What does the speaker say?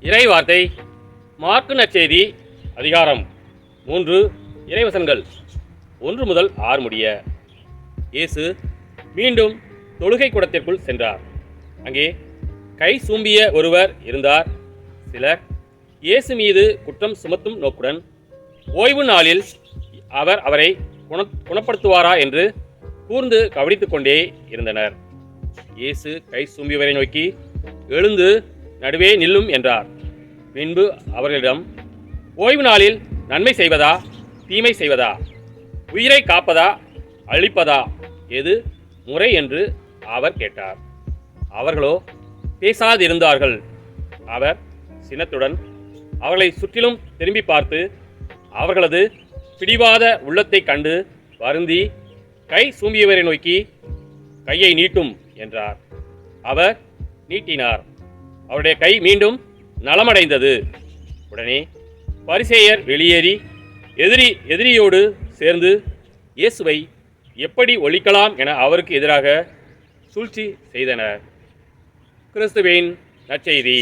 இறைவார்த்தை மார்க்கு நற்செய்தி அதிகாரம் 3 இறைவசனங்கள் 1 முதல் 6 முடிய. இயேசு மீண்டும் தொழுகை கூடத்திற்குள் சென்றார். அங்கே கை சூம்பிய ஒருவர் இருந்தார். சிலர் இயேசு மீது குற்றம் சுமத்தும் நோக்குடன் ஓய்வு நாளில் அவர் அவரை குணப்படுத்துவாரா என்று கூர்ந்து கவனித்துக் கொண்டே இருந்தனர். இயேசு கை சூம்பியவரை நோக்கி, எழுந்து நடுவே நில்லும் என்றார். பின்பு அவர்களிடம், ஓய்வு நாளில் நன்மை செய்வதா தீமை செய்வதா, உயிரை காப்பதா அழிப்பதா, எது முறை என்று அவர் கேட்டார். அவர்களோ பேசாதிருந்தார்கள். அவர் சினத்துடன் அவர்களை சுற்றிலும் திரும்பி பார்த்து அவர்களது பிடிவாத உள்ளத்தை கண்டு வருந்தி கை சூம்பியவரை நோக்கி, கையை நீட்டும் என்றார். அவர் நீட்டினார். அவருடைய கை மீண்டும் நலமடைந்தது. உடனே பரிசேயர் வெளியேறி எதிரியோடு சேர்ந்து இயேசுவை எப்படி ஒழிக்கலாம் என அவருக்கு எதிராக சூழ்ச்சி செய்தனர். கிறிஸ்துவின் நற்செய்தி.